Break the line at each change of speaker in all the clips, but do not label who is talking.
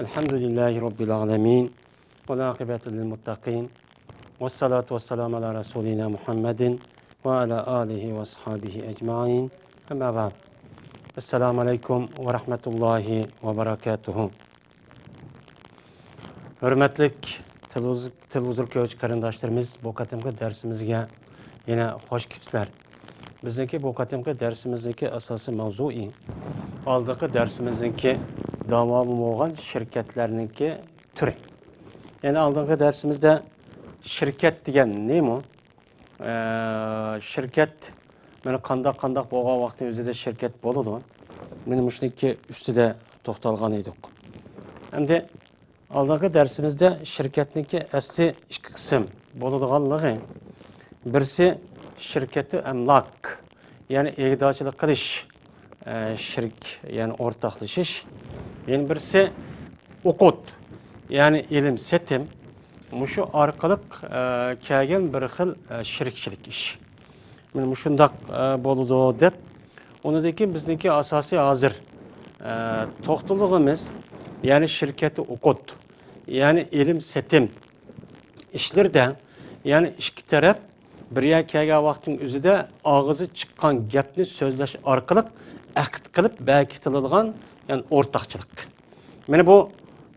Elhamdülillahi Rabbil alemin. Ve akıbetu lil muttaqin. Ve salatu ve selamu ala Resulina Muhammedin ve ala alihi ve ashabihi ecmain. Ama ba'd. Esselamu aleyküm ve rahmetullahi ve berekatuhu. Hürmetlik televizyon köylü karindaşlarımız, bu katimki dersimizge yine hoş gipsizler. Bizdeki bu katimki dersimizdeki asası mavzui. Aldaki dersimizdeki davamı olan şirketlerinki türü. Yani aldığımız dersimizde şirket diyen ne mi? Şirket, beni kandak boğa vakti üzerinde şirket boludu. Benim şununki üstüde toxtalgan idik. Hem de aldığımız dersimizde şirketinki asli iki kısım boluduğanlığı. Birisi şirketi emlak, yani egdaçılık kılış, şirk, yani ortaklaşış. Yani birisi okut, yani ilim setim. Muşu arkalık kâgen bir xil şirkçilik iş. Yani muşundak boludu dep. Onudaki bizdeki asası hazır. Toxtuluğumuz, yani şirketi okut, yani ilim setim işlerde, yani iki taraf bir kâgen vaktin üzerinde ağzı çıkan gepni sözleş arkalık akit kılıp belki tılılgan, yani ortakçılık. Yani bu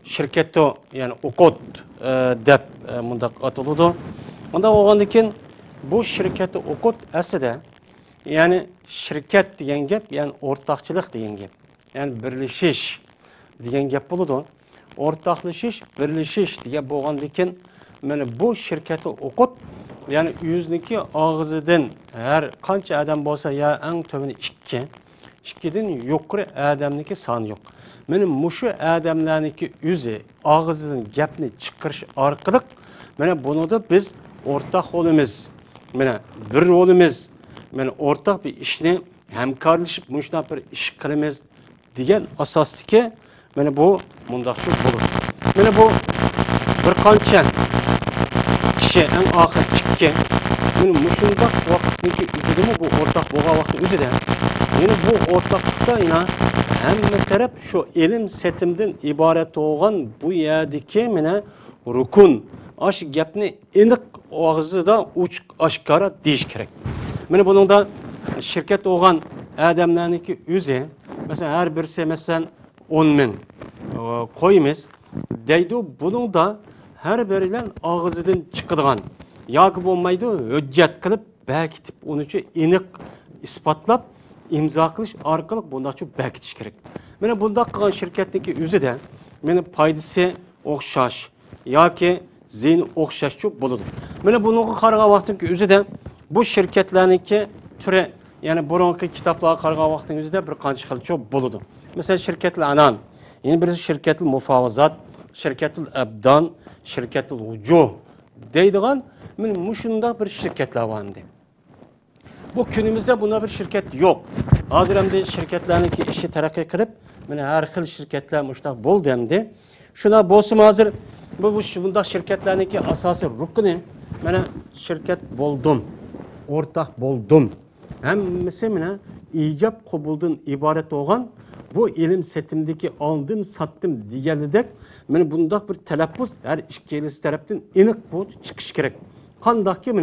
şirkette yani okut dep mundak atılıdı. Onda oğandikin bu şirketi okut aslında yani şirket diyen gep yani ortakçılık diyen gep. Yani birleşiş diyen gep buludu. Ortaklaşış, birleşiş diye boğandikin yani bu şirketi okut yani yüzdeki ağzıdan her kança adam olsa ya en töveni İkiden yukarı adamniki sanı yok. Benim muşu adamlarınki yüzü ağzının gepni çıkarış arkalık. Bana bunu da biz ortak olumuz. Bana bir olumuz. Bana ortak bir işini hemkarlaşıp muştan bir iş kılımız diyen asas ki bana bu mundakçı bulur. Bana bu bir kança kişi en ahir çıkken benim muşundak vaktindeki üzüdü mü bu ortak boğa vakti üzüde. Yani bu ortaklıkta yine hem taraf şu ilim setimden ibaret olan bu yerdeki mine rukun aş gepni inik ağzıda uç aşkara diş gerek. Yani bunun da şirket olan adamlarınki yüzü mesela her birisi mesela 10.000 koyumuz deydi bunun da her birilen ağzıdan çıkıdığan yakı olmaydı hüccet kılıp belki tip onun için inik ispatlap imza kılış arkalık bunda çok bekitiş gerek. Bana bunda kalan şirketteki yüzü de benim paydası okşaş ya ki zihni okşaş çok buludur. Bana bunun karga vaktinki yüzü de bu şirketlerinki türe yani buranki kitaplara karga vaktin yüzü de bir kançı kılı çok buludur. Mesela şirketli anan, yine birisi şirketli mufavazat, şirketli ebdan, şirketli ucuh deydiğen benim muşunda bir şirketler var hem de. Bu günümüzde buna bir şirket yok. Hazır hem de şirketlerinki işi terakki kılıp, her xil şirketler muştak bol demdi. Şuna bolsun hazır, bunda şirketlerinki asası rukunu, şirket boldum, ortak boldum. Hemmisi icap kabuldan ibaret olan bu ilim setimdeki aldım, sattım diğerledek, bunda bir telaffuz her işkelisi taraftan inik bu çıkış gerek. Kandak ki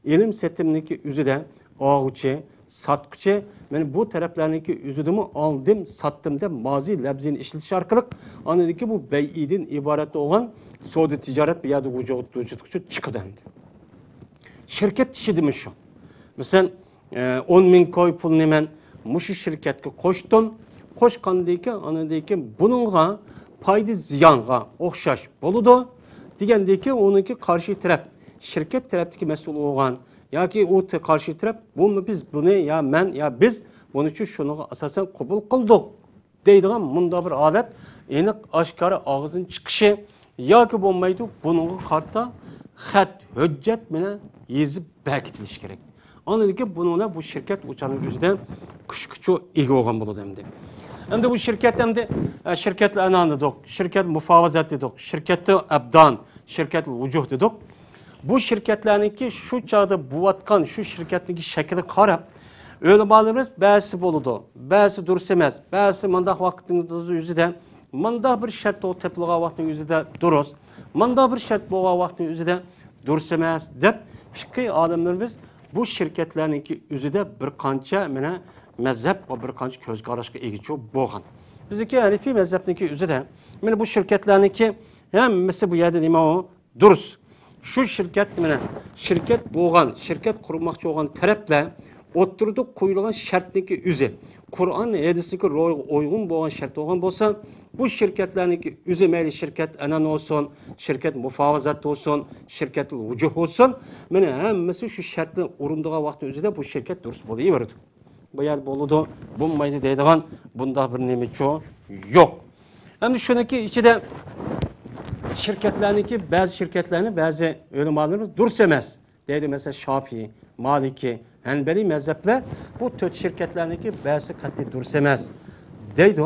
ilim setimdeki üzüde ağuçı, satkıcı, bu taraflarındaki üzüdümü aldım, sattım da mazi lebzini işletiş arkalık, anladaki bu bey'idin ibaret olan soğudu ticaret bir yerde vücudukçu çıkıdı hem de. Şirket işi demiş şu. Mesela 10.000 koy pulunu ben muşu şirketke koştum, koşkandaki anladaki bununla paydı ziyanğa okşaş boludu, digendeki onunki karşı taraf, şirket taraftaki mesul olan ya ki o karşı taraf bunu biz bunu ya ben ya biz bunun için şunu asasen kabul kıldık deydiğim bunda bir alet enik aşkarı ağzın çıkışı ya ki olmaydı bunun kartta xat hüccet mine yazıp bekletiliş gerek. Anladık ki bununla bu şirket uçanın yüzünden küçükçe iyi olan buludu hem de. Hem de bu şirket hem de şirketle anan dedik, şirket mufavazat dedik, şirkette ebdan, şirketle ucuh dedik. Bu şirketlerinki şu çağda buvatkan şu şirketteki şekli karab öyle bağlarımız bəzi boludu, bəzi dursemez, bəzi mandak vaktinde yüzüden manda bir şart o tepilgan vaqtning o'zida durust, manda bir shart bo'lgan vaqtning o'zida durust emas deb fikriy odamlarimiz bu shirkatlarning o'zida bir qancha mana mazhab va bir qancha ko'z qarashga ega bo'lgan. Bizdeki Hanifi mezhepniki üzere, yani bu şirketlerinki hammasi bu yerda nima o? Durust. Şu şirket mana şirket bo'lgan, şirket qurmoqchi bo'lgan taraflar o'ttirdi qo'yilgan shartniki o'zi. Qur'on hadisga uygun bo'lgan shart bo'lgan bo'lsa, bu şirketlarniki o'zi mayli şirket anan olsun, şirket mufavazat olsun, şirket vujuh olsun, mana hammasi shu shartni o'rindigan vaqtning o'zida bu şirket durust bo'laveradi. Bu yer bo'ladi, bo'lmaydi deydigan bunda bir nima yo'q. Endi shuniki ichida shirkatlarniki ba'zi shirkatlarni ba'zi ulamolarimiz durust emas deydi, mesela Şafii, Maliki, Hanbali mezhepler bu tört şirketlarniki ba'zi qat'iy durust emas deydi.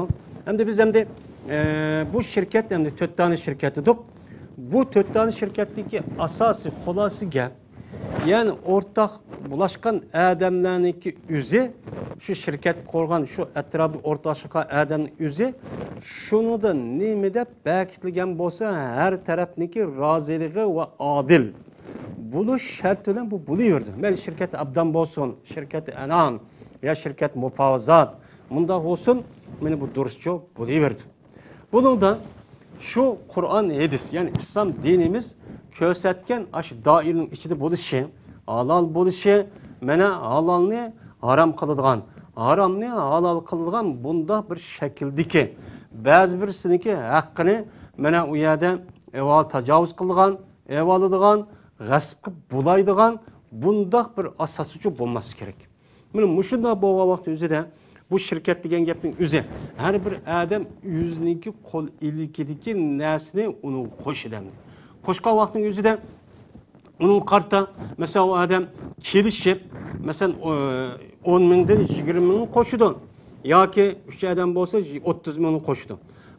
Endi biz endi bu şirket endi 4 tane şirket edik. Bu 4 tane şirketniki asosiy xulosasi gap, yani ortak bulaşkan adamlarniki o'zi şu şirket qurgan şu etrafı ortaşıqa adamning o'zi şunu da nima deb bekitilgan bo'lsa her tarafniki roziligi va adil bo'lish shart bilan bu bo'laverdi. Mayli şirket abdan bo'lsin, şirket anan ya şirket mufavazat bunda olsun, mana bu durustcha bo'laverdi. Buningda şu Kur'an hadis, yani İslam dinimiz ko'rsatgan aşı doiraning ichida bo'lishi, halal bo'lishi, mana halalni haram qiladigan, haramni halal qiladigan bunda bir shakldiki, ba'zi birsiniki haqqini mana u yerda evval tajovuz qiladigan, evaladigan, g'asb qilib bulaydigan bunda bir asosi bo'lmasi kerak. Mana mushunda bo'lgan vaqt o'zida bu şirket degan gapning o'zi har bir odam o'ziniki qo'l ilikidagi narsani uni qo'shidamdi. Qo'shgan vaqtning o'zida uning qarta mesela o adam kelishib, mesela 10 mingdan 20 ming qo'shidi yoki 3 odam bo'lsa 30 ming qo'shidi.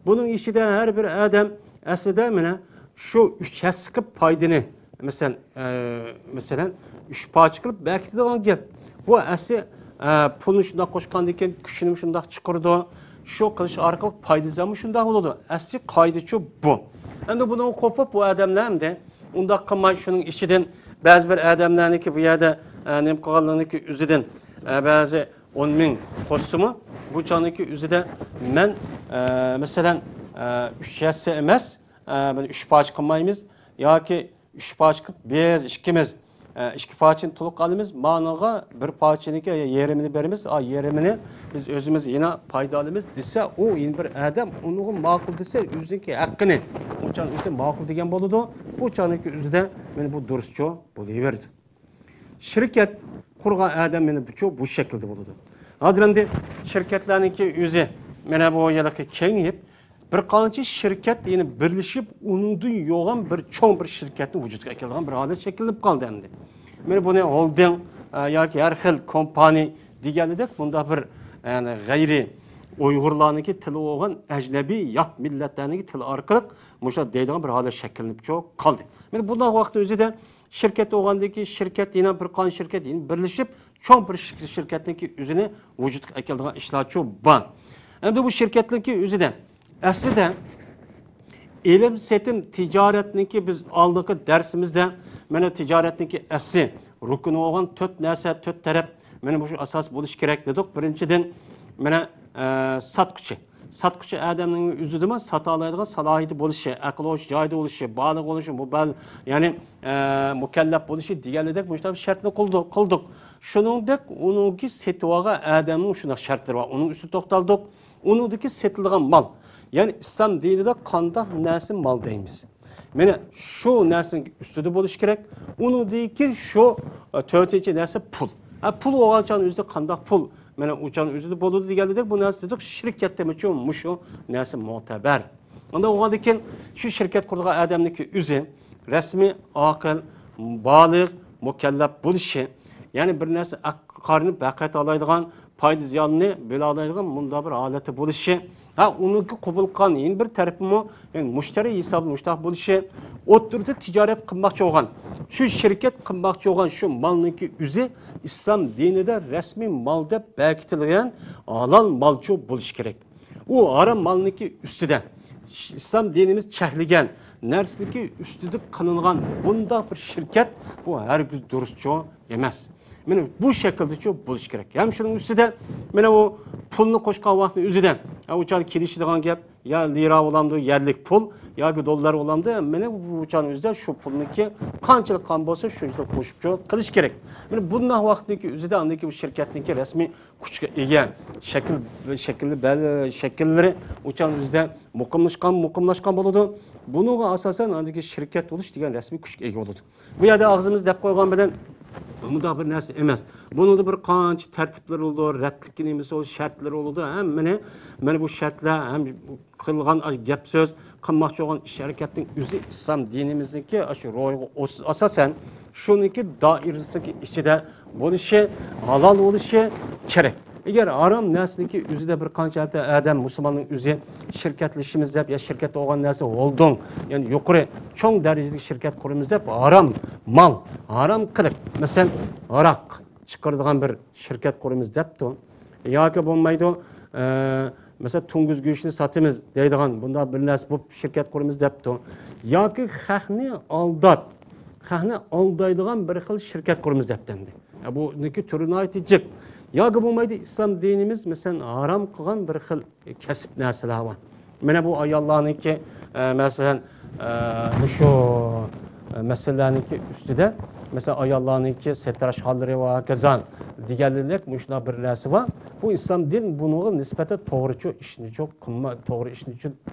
Buning ichida har bir odam aslida mana shu 3 hassa qilib foydani mesela 3 poch qilib bekitadigan gap. Bu asli pulni shunday qo'shgandan keyin kuchini shunday chiqirdi. Shu qilish orqali foydasi ham shunday bo'ladi. Asli qoidachi bu. Endi buni qo'pib bu odamlar hamda unda qilmay shuning ichidan ba'zi bir odamlarniki bu yerda nima qilganliginiki o'zidan ba'zi 10 ming qo'shsimi bu joniki o'zida men masalan 3 hassa emas, men 3 poch qilmaymiz yoki 3 poch qilib biz ikkimiz 2 pochini to'liq olamiz, ma'noga bir pochiniga yerimini beramiz, yerimini biz o'zimiz yana foyda olamiz desa, u endi bir odam uni ma'qul desa o'ziniki haqqini o'chan o'zi ma'qul degan bo'ladi. Bu chaniki o'zida meni bu durustcha bo'laverdi. Shirkat qurgan odam meni bu shaklda bo'ladi. Hozir endi shirkatlarniki o'zi mana bu yerga kengayib bir qancha shirkat yine birlashib uningdan yo'g'an bir cho'ng bir shirkatni vujudga keltirgan bir holat shakllanib qoldi endi. Mana buni holding yoki har xil kompaniya deganidek bunda bir yani g'ayri Uyg'urlarniki tili bo'lgan ajnabiy yot millatlarniki tili orqali musha deydigan bir holat shakllanib qoldi. Mana bunday vaqt o'zida shirkat bo'lgandiki shirkat yana bir qancha shirkat birlashib cho'ng bir shirkatniki o'zini vujudga keltirgan ishlar bor. Endi bu shirkatniki o'zida aslida ilim setim ticaretniki biz aldığımız dersimizde mana ticaretniki asli rukuni olan 4 narsa 4 taraf mana bu asas bo'lish kerak dedik. Birinchidan mana satquchi. Satquchi odamning o'zida sata oladigan salohiyati bo'lishi, aql o'sh joyida bo'lishi, baliq bo'lishi, mubal, ya'ni mukallaf bo'lishi deganidek mushtab shartni qildik. Shuningdek uningki setvaga odamning shunday shartlari bor. Uning üstü to'xtaldik. Uningdagi setilgan mal, yani İslam dinida qanday narsa mal deymiz. Mana shu narsaning ustida bo'lish kerak. Uningdagi shu 4-chi narsa pul. Pul o'g'alchan o'zida qanday pul? Mana o'chan o'zida bo'ladi deganidek bu narsa dedik shirkat demoqchi mushu narsa mo'tabar. Unda o'g'aldikin shu shirkat qurgan odamniki o'zi rasmiy, aql, baliq, mukallaf bo'lishi, ya'ni bir narsa qarni baqat oladigan, foyda ziyonni bo'la oladigan bunda bir holati bo'lishi, uniki qabul qilgan bir tarafimi, yani mushtari hisob mushtaq bo'lishi, o'ttirda tijorat qilmoqchi bo'lgan, shu shirkat qilmoqchi bo'lgan shu malniki o'zi islom dinida rasmiy mal deb bekitilgan halol malchi bo'lishi kerak. O haram malniki üstüde. İslam dinimiz çehligen, nersiniki üstüde kılıngan bunda bir şirket bu herkes duruşçu emez. Mene bu şekilde çok buluş gerek. Hem şunun üstüde mene o pulunu koşkan vakti üzüden. Ya uçan kilişidiğen gap ya lira olamdı yerlik pul ya ki dolar olamdı. Mene bu uçan üzüden şu pulunki kançılık kan bolsa şunca koşup çok kılış gerek. Mene bundan vaktindeki üzüde andaki bu şirketinki resmi küçük egen şekilleri uçan üzüden mukamlaşkan boludu. Bunu asasen andaki şirket oluş diyen resmi küçük ege oludu. Bu yerde ağzımız dep koygan beden bu da bir narsa emas. Bunun da bir qancha tartiblar oldu, rətlik nemisi oldu, şartlar oldu. Hem mene bu şartlar hem qılğan gap söz, qılmoqchi olan iş harekatning o'zi islom dinimizniki shu ro'yga asosan shuniki doirasidagi ichida bo'lishi, halol bo'lishi kerak. Eğer haram narsaniki o'zida bir qancha odam musulmonning o'zi shirkatlashimiz deb ya shirkat olgan narsa olding, ya'ni yuqori cho'ng darajadagi shirkat quramiz deb haram mal, haram qilib, masalan, aroq chiqaradigan bir shirkat quramiz debdi. Yoki bo'lmaydi, mesela tunguz go'shtini sotamiz deydigan bunda bir narsa bu shirkat quramiz debdi. Yoki xalqni aldaydigan bir xil shirkat quramiz debdi. Bu niki turini aytijik. Yoki bo'lmaydi islom dinimiz mesela haram qilgan bir xil kasb narsalar bor. Mana bu ayollarniki mesela şu meselelerniki üstüde mesela ayollarniki setraş halleri var, kazan diğerlerine müşna bir narsa var. Bu İslam din bunu nispeten doğru işini çok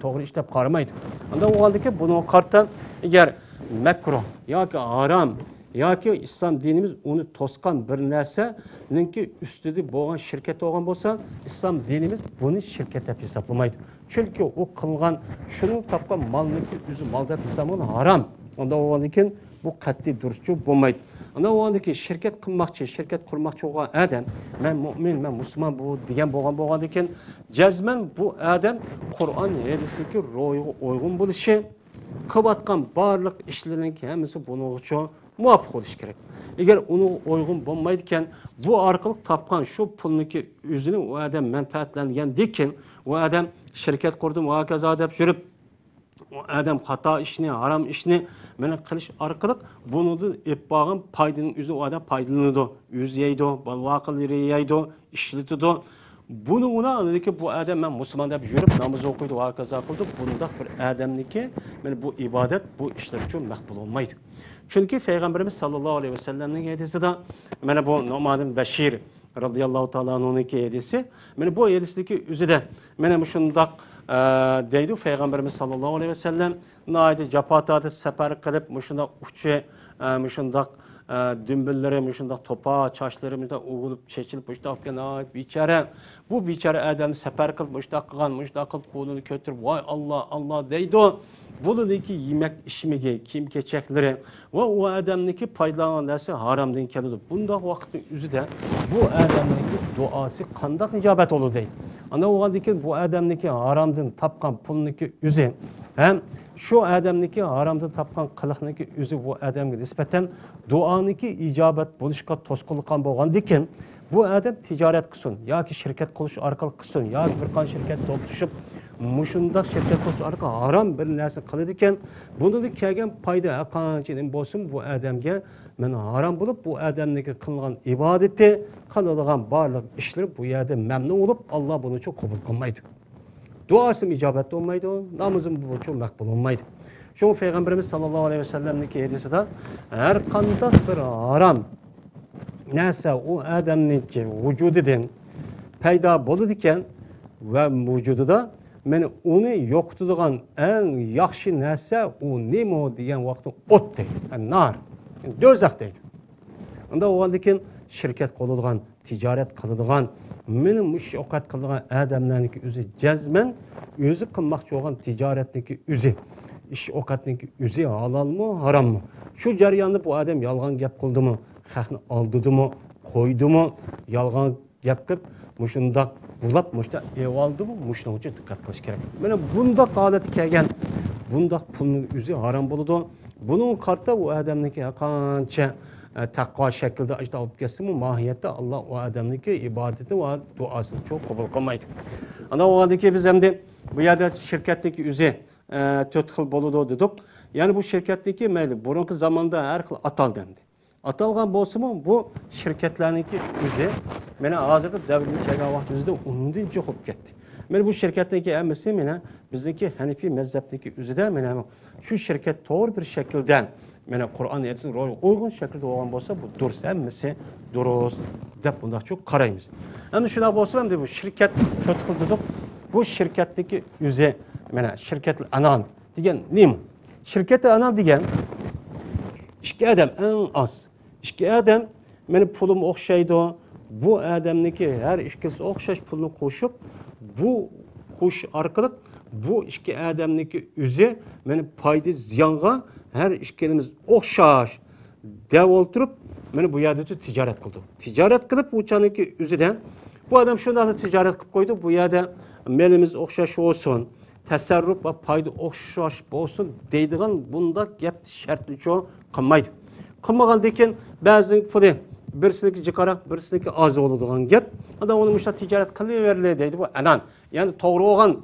doğru işlep qaramaydı. Anda o halde ki bunu kartan eğer mekruh yoki haram yoki İslam dinimiz onu toskan bir narsaninki üstüde bo'lgan shirkat olgan bo'lsa, İslam dinimiz bunu shirkat deb hisoblamaydi. Çünkü o qilgan şunun topgan malniki o'zi mal deb hisoblanadi haram. Onda o halde bu qat'iy duruşçu bo'lmaydi. Ana o andaki şirket kurmakçı olan adam, ben mümin, ben Müslüman bu diyen bo'lgan ekan, cazmen bu adam Kur'an hadisdagi ro'yga uygun bo'lishi, qilayotgan barliq ishlarning hammasi buning uchun muvofiq bo'lishi kerak. Eğer onu uygun bo'lmaydi ekan, bu orqali topgan şu pulniki o'zini o adam manfaatlangan dekin, o adam shirkat qurdim va kaza deb yurib, o adam xato ishni, haram ishni meni qilish orqali bundan epbağın paydanın üzerine o adam paydalanıdı, yüzeydi, balvaqıları yeydi, işletidi. Bunu ona dedi ki bu adam ben Müslüman deb yürüp namaz okuydu, vakaza kıldı. Bunda bir adamniki, yani bu ibadet, bu işler için makbul olmaydı. Çünkü Peygamberimiz sallallahu aleyhi ve sellem'nin hadisi de, yani bu Nu'man Beşir radıyallahu ta'ala anh'unki hadisi, yani bu hadisideki üzerinde, yani bu şundak deydi Peygamberimiz sallallahu aleyhi ve sellem, naydi capat atıp sefer kılıp muşunda uçu muşunda dümbülleri muşunda topa çaşlarımızda uğulup çeşilip muşta ait biçare bu biçare adam sefer kılıp muşta kılan muşta kılıp kolunu götürüp vay Allah Allah deydi. Buradaki yemek işmegi kim keçekleri ve o adamdaki paylanan dersi haramdan keldi. Bunda vaktin üzüde bu adamdaki duası kandak icabet olur deydi. Ana o halde bu adamdaki haramdan tapkan pulunki üzü hem şu adamdaki haramdan tapkan kılıkniki üzü bu adamga nispeten duaniki icabet buluşka toskulukan boğan diken bu adam ticaret kısın ya ki şirket kuluş arkalı kısın ya ki bir kan şirket topuşup muşunda şirket kuluş arkalı haram bir narsa kılıdı iken bunu da kelgen payda kançinin bolsun bu adamga men haram bulup bu adamdaki kılgan ibadeti kılıdığan barlık işleri bu yerde memnun olup Allah bunu çok kabul kılmaydı. Duasım icabetli olmaydı, namazım bu çok makbul olmaydı. Şu Peygamberimiz sallallahu aleyhi ve sellem'deki hadisi de her kandak bir haram neyse o adamdaki vücududan payda boludu iken ve vücudu da men onu yoktuduğun en yaxşı neyse o neymi o diyen vakti ot deydi, yani nar, yani dözak deydi. Onda o halde şirket kılıdığın, ticaret kılıdığın, benim müşokat kılıdığın adamlarınki üzü cezmen, özü kılmakçı olan ticaretindeki üzü, iş okatındaki üzü halal mı, haram mı? Şu jarayanda bu adam yalgan gap kıldı mı, xalqni aldıdı mı, koydu mu, yalgan gap kılıp, muşundak bulap, muşta ev aldı mı, muşuna ucu dikkat kılış gerek. Bana bundak haleti kelgen, bundak pulun üzü haram buludu. Bunun kartta bu adamdaki kança takva şekilde işte alıp geçsin mi mahiyette Allah o adamdaki ibadeti ve duasını çok kabul kılmaydı. Ana oğandaki biz hem de bu yerde şirketteki üze 4 yıl boludu dedik. Yani bu şirketteki meyli burunki zamanda her yıl ataldı hem de. Atalgan bolsa mı bu şirketlerdeki üze mene hazırda devlet çeyrek vakti üzde onundan çok gitti. Men bu şirketteki emisi mene bizdeki Hanefi mezhepteki üzede mene şu şirket doğru bir şekilde mene Kur'an ayetinin rol uygun şekilde olan bolsa bu durs emisi duruz dep bunda çok karayımız. Hem şuna bolsa hem de bu şirket kötü kıldık. Bu şirketteki üze mene şirket anan diyen neyim? Şirket anan diyen İşki adam en az. İşki adam benim pulum okşaydı. Bu adamdaki her işkisi okşaş pulunu koşup bu kuş arkalık bu işki adamdaki üze benim paydı ziyanğa her işkimiz okşaş dev oturup beni bu yerde ticaret kıldı. Ticaret kılıp uçanıki üzeden bu adam şundan da ticaret kılıp koydu. Bu yerde melimiz okşaş olsun. Tasarruf ve payda okşaş olsun deydiğin bunda gep şartlı çoğu kılmaydı. Kılmagan deken bazı pulu birsiniki çıkarak birsiniki az olduğun gep. Adam onun işte ticaret kılıverli deydi bu anan. Yani doğru olan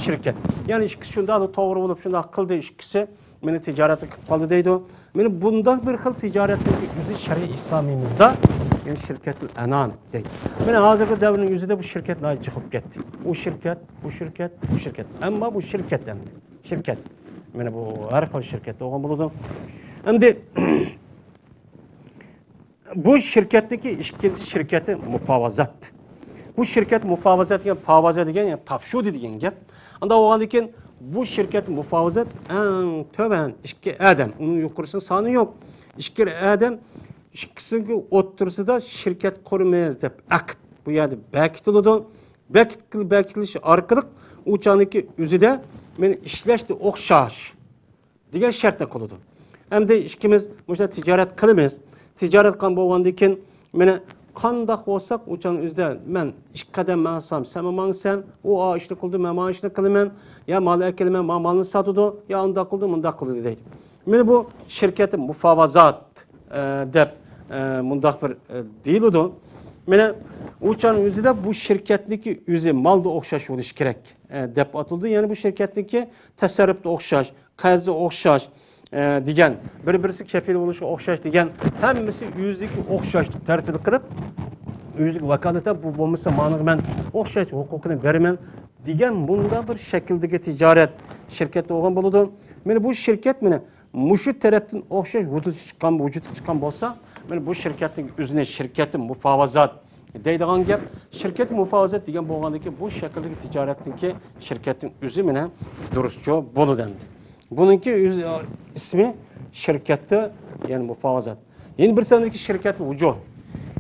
şirket. Yani işkisi şunda da doğru olup şunda kıldı işkisi meni ticareti kıldı deydi. Meni bundan bir xil ticaretin yüzü şer'i İslamimizde yani şirketul anan deydi. Meni hazırda devrin yüzüde bu şirketler çıkıp gitti. Bu şirket, bu şirket, bu şirket. Ama bu şirket hem şirket. Meni bu her xil şirkette oğan buludu. Hem de bu şirketteki işkinci şirketi mufavazat. Bu şirket mufavazat yani pavazat degen yani tapşu degen gep. Anda oğan deken bu şirket mufavazat en töben işki adam. Onun yukarısının sanı yok. İşki adam işkisini otursa da şirket kurmayız dep akt. Bu yerde bekitilidu. Bekitiliş arkalık uçanıki üzüde men işleşti okşaş degen şartla koludu. Hem de işkimiz muşta ticaret kılımız. Ticaret kan bolgandan mene qandaq olsak uçan üzde men iş kadam mansam sen sen o işni qildi men işni qilaman ya mal ekelimen malını satıdı ya unda qildi munda qildi deydi. Mene bu şirketin mufavazat deb mundaq bir deyildi. Mene uçan üzde bu şirketdeki üzü malda okşaş oluş gerek deb atıldı. Yani bu şirketdeki tasarrufda okşaş, qazda okşaş degan bir-birisi kefil oluşu okşaş degan hammasi yüzdeki okşaş tartib qilib yüzlük vakalata bu bo'lmasa mani men okşaş hukukini beraman degan bunda bir şekildagi ticaret şirketi olgan bo'ladi. Meni bu şirket meni mushu tarafdan okşaş vujudga chiqqan bo'lsa, meni bu şirketning o'zini şirketim mufavazat deydigan gap. Şirket mufavazat degan bo'lgandaki bu şekildagi ticaretniki şirketin o'zi meni durustcha bo'ladi. Bununki ismi şirkette yani mufavazat. Yeni bir senedeki şirket ucu.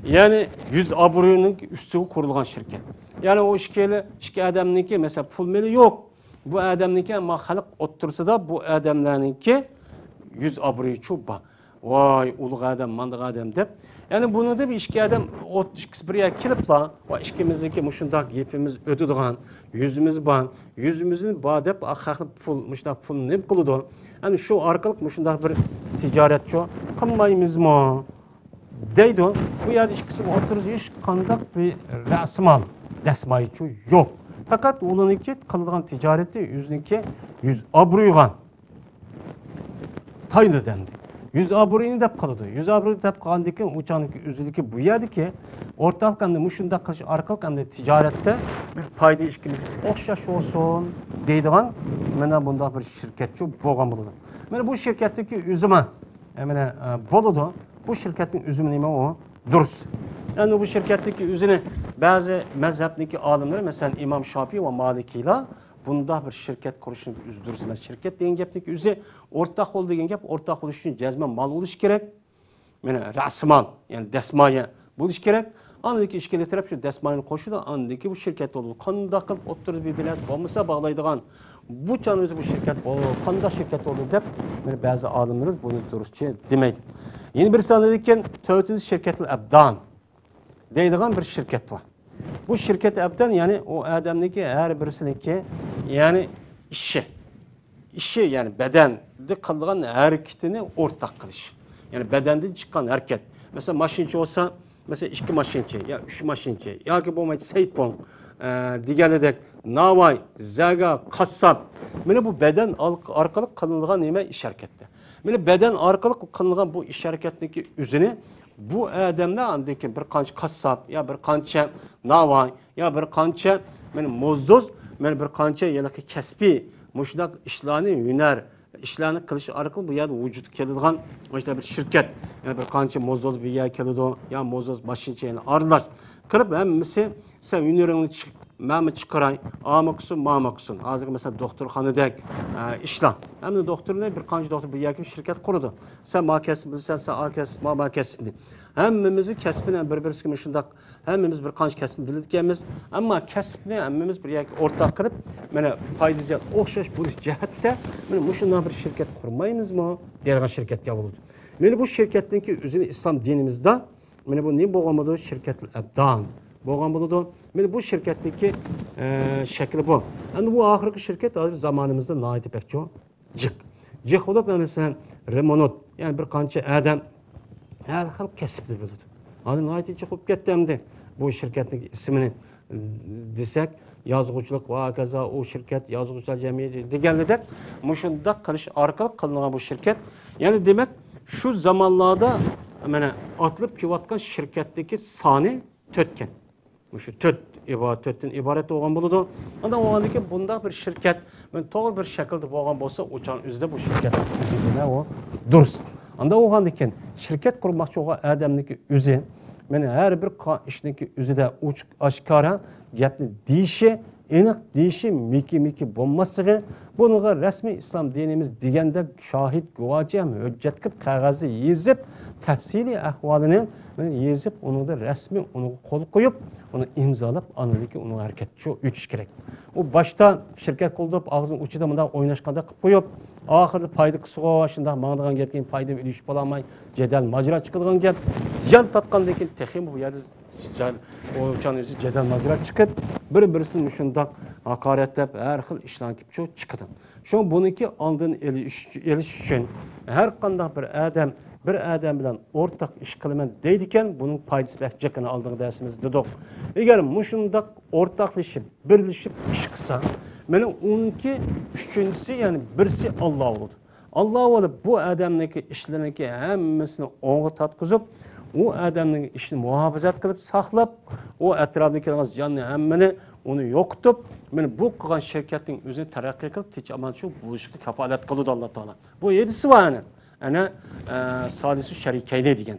Yani 100 aburunun üstü kurulgan şirket. Yani o işki adamınki mesela pul meli yok. Bu adamınki ama halk otursa da bu adamlarınki 100 aburuyu çuba. Vay ulu adam, mandık adam deyip. Yani bunu da bir işki adam bir yer kilip la o işkimizdeki muşundak yepimiz ödüdüğün yüzümüz ban yüzümüzün badep ahaklı pul muşundak pul ne kılıdı. Yani şu arkalık muşundak bir ticaretçi kılmayımız mı deydi. Bu yer işkisi oturduğu iş kandak bir rasmal desmayıcı yok. Fakat onunki kılıdığın ticareti yüzünki 100 aburuygan tayını dendi. 100 aburuyunu dep kalıdı. 100 aburuyu dep kalandıki uçanıki üzüldüki bu yerdeki ortalık hem de muşunda karşı arkalık hem de ticarette bir payda ilişkimiz okşaş olsun deydiğen mene bunda bir şirketçi boğan buludu. Mene bu şirketteki üzüme mene boludu. Bu şirketin üzümü neyme o? Durs. Yani bu şirketteki üzünü bazı mezhepteki alimleri mesela İmam Şafii ve Maliki bunda bir şirket kuruşunu üzdürürsün. Şirket deyen gepteki üzü ortak ol deyen gep ortak oluş için cezme mal oluş gerek. Yani rasmal yani desmaya buluş gerek. Andaki işkili taraf şu desmayını koşu da andaki bu şirket olur. Kanda kılıp oturur bir bilaz olmasa bağlaydıgan bu canımızı bu şirket olur. Kanda şirket olur dep yani bazı alimler bunu dürüstçe demeydi. Yeni bir sanadıyken tövtüz şirketli abdan deydiğen bir şirket var. Bu şirket abdan yani o adamdaki her birisininki yani işi yani bedende kıldığın hareketini ortak kılış. Yani bedenden çıkan hareket. Mesela maşinçi olsa mesela 2 maşinçi ya 3 maşinçi ya ki bu seypon diğerledek navay, zaga, kassap. Mene bu beden arkalık kılınılan neyme iş harekette. Mene beden arkalık kılınılan bu iş hareketindeki üzünü bu adamda andaki bir kança kassap ya bir kança navay ya bir kança mene mozdoz mene bir kança yanaki kesbi muşdak işlerini hüner işlerini kılışı arkalı bu ya vücut keladigan işte bir şirket ya bir kança mozdoz bir yer keladi ya mozdoz başınca yani arlaş kılıp hemmisi sen hünerini Məhəmməd çıxaray, amakusun, mamakusun. Hazır mesela doktorxanadək işlə. Həm də doktorun bir qancı doktor bir yakın şirket kurudu. Sen ma kəsb bilirsən, sen a kəsb, ma kəsbdir. Həmmimizi kəsbinə bir-birisi kimi şundaq, həmmimiz bir qancı kəsbini bilirkənmiz. Amma kəsbini həmmimiz bir yakın ortaq qılıb, mənə faydaca oxşaş bu cəhətdə, mənə muşundan bir şirket kurmayımız mı? Deyilən şirketə olurdu. Mənə bu şirketdeki üzünü İslam dinimizdə, mənə bu ne boğamadı? Şirket-ül Əbdan. Boğan buludu. Bu şirketteki şekli bu. Yani bu ahırki şirket zamanımızda naiti pek çok cık. Cık olup mesela remonot yani bir kança adam her hal kesipli buludu. Yani naiti cık olup gittiğimde bu şirketin ismini desek yazgıçılık ve kaza o şirket yazgıçlar cemiyeti diğerlerde muşunda kalış arkalık kılınan bu şirket yani demek şu zamanlarda yani atılıp kivatkan şirketteki sani tötken. Şu tötten ibaret olan buludu. Anda o andaki bunda bir şirket, ben doğru bir şekilde olan olsa uçan üzde bu şirket üzerine o duruz. Anda o andaki şirket kurmakçı olan adamdaki üzü, ben her bir işindeki üzü de uç aşkara yaptı dişi, enik dişi miki bulması, bunu resmi İslam dinimiz diyende şahit güvacı hüccet kıp kağızı yazıp tefsili ahvalını yazıp onu da resmi onu kol koyup onu imzalayıp anladaki onu hareket şu üç gerek. O başta şirket koldup ağzının uçuda mında oynaşkanda koyup ahırda paydı kısığa başında mağdağın gelken paydı ilişip olamay cedel macera çıkılgan gel ziyan tatkandaki tehim bu yerde o uçan yüzü cedel macera çıkıp birisinin şundak hakaretlep her xil işlan kip şu çıkıdı. Şu bununki aldığın eliş için her kandak bir adam bilen ortak iş kılman deydiken bunun paydası bekçekini aldığını dersimiz dedik. Eğer muşundak ortaklaşıp, birleşip iş kısa, yani onunki üçüncüsü yani birisi Allah oldu. Allah olup bu adamdaki işlerindeki hemmesini ona tatkızıp, o adamın işini muhafazat kılıp, saklap, o etrafındaki canlı hemmeni onu yoktup, yani bu kılan şirketin üzerine terakki kılıp, teç aman şu buluşu kafalet kılıyordu Allah Teala. Bu yedisi var yani. Ana salisi şerikeyne diyen.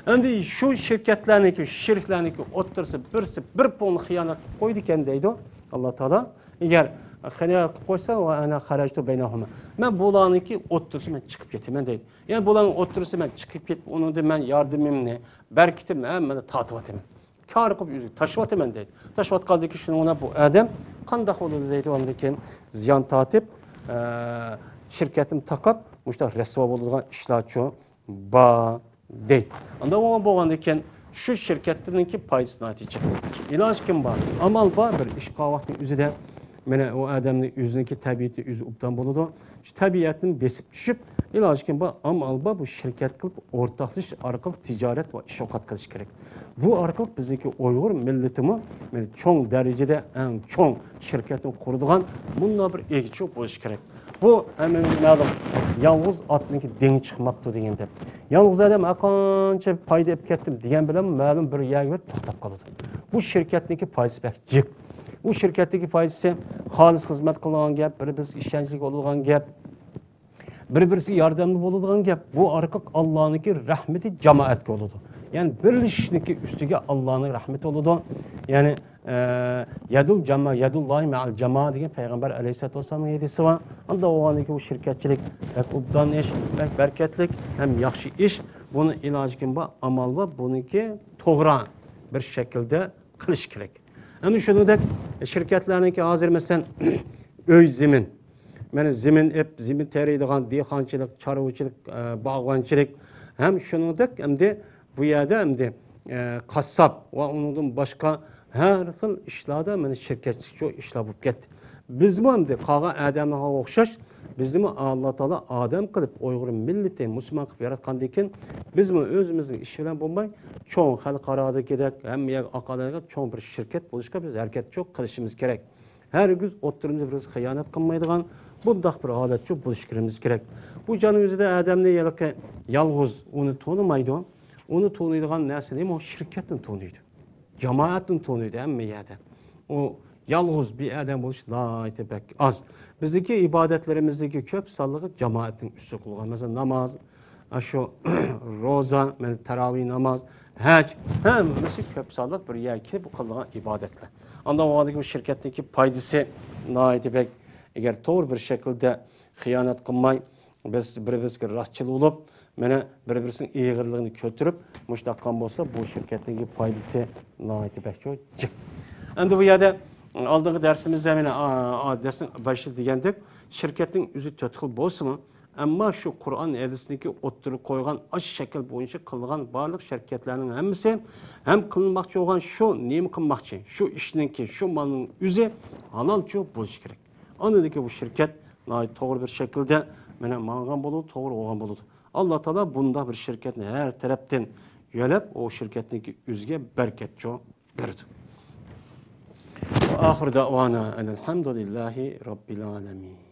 Endi şu şirketlerdeki, şirketlerdeki otursa birisi bir pon hıyanet koydu kendiydi Allah Teala. Eğer hıyanet koysa o ana harajtu beynahuma. Ben bulanınki otursa ben çıkıp getirmem deydi. Yani bulanın otursa ben çıkıp git onu da ben yardımım ne, berkitim ben de tatıvatım. Kâr koyup yüzük taşıvatım ben deydi. Taşıvat kaldı ki şunu ona bu adam kandak oldu deydi ondaki ziyan tatip şirketim takıp muşta resva bulduğun işler çoğu ba değil. Anda o boğandayken şu şirketlerinki paydası netice. İlaç kim var? Amal var bir iş kahvaltının üzü de mene o adamın yüzündeki tabiatı yüzü uptan buludu. Şu tabiatını besip düşüp ilaç kim var? Amal var bu şirket kılıp ortaklış arkalı ticaret ve iş okat kılış gerek. Bu arkalı bizdeki Uygur milletimi çoğun derecede en çoğun şirketin kurduğun bununla bir ilgi buluş gerek. Bu hemen ma'lum yalnız atınki deng çıkmaptı degende. Yalnız adam akancha payda ep ketdim degan bilan ma'lum bir yerga to'xtab qoladi. Bu şirketniki foyzi bak jiq. Bu şirketdagi foyzi xolis xizmat qilgan gap, bir-birisi ishonchli bo'lgan gap, bir-birisiga yordamli bo'ladigan gap. Bu orqali Allohniki rahmati jamoatga bo'ladi. Yani birlishniki ustiga Allohning rahmati bo'ladi. Yani yadul cama, yadullahi ma'al cama degan Peygamber Aleyhisselatü Vesselam'ın hadisi var. Anda o andaki bu şirketçilik, hep ubdan iş, hep berketlik, hem yaxşı iş. Bunu ilacı kim var, amal var. Bununki toğra bir şekilde kılış gerek. Hem şunu da şirketlerinki hazır mesela öy zemin. Yani zemin hep zemin tereydiğen dehqonchilik, chorvachilik, bağvanchilik. Hem şunu da hem de bu yerde hem de kassap ve onun başka her xil işlarda meni şirketçi çok işler bulup gitti. Biz mi hem de kağa adamlara okşaş, biz mi Allah Teala adam kılıp Uygur milleti Müslüman kılıp yaratkandiken biz mi özümüzün iş bilen bulmay çoğun halkarada gidek hem yak akademik çoğun bir şirket buluşka biz hareket çok kılışımız gerek. hergiz o'ttirimizda biz xiyonat qilmaydigan bundaq bir holatcha bo'lishimiz kerak. Bu canın o'zida odamni yolg'iz uni tonimaydi. Uni tanıydigan narsa nima? O şirkatni tanıydi. Cemaatni tanıydi hamma yerda. O yolg'iz bir adam bo'lish nihoyatda bak az. Bizdeki ibadetlerimizdeki köp sallığı cemaatin üstü kılgan. Mesela namaz, şu roza, teravih namaz, hac, hemmesi köp sallık bir yerki bu kılgan ibadetler. Ondan o adaki bu şirketteki paydası nihoyatda bak eğer doğru bir şekilde hıyanet kılmay, biz bir-birimizga rastçıl olup, mana bir-birimizning ig'irligini ko'tarib, mushtaqan bo'lsa, bu shirkatning foydasi nihoyatda bakcho jiq. Endi bu yerda oldingi darsimizda mana darsning boshi degandik, shirkatning o'zi 4 xil bo'lsa-mu, ammo shu Qur'on hadisniki o'ttirib qo'ygan osh shakl bo'yicha qilgan barliq shirkatlarning hammasi ham qilmoqchi bo'lgan shu nima qilmoqchi, shu ishninki, shu malning o'zi halolchi bo'lishi kerak. Ondaki bu shirkat to'g'ri bir shaklda mana ma'lum bo'ladi, to'g'ri bo'lgan bo'ladi. Allah Teala bunda bir şirketin her taraftan yönep o şirketindeki üzge berketço verdi. Ve ahir davana elhamdülillahi rabbil alemin.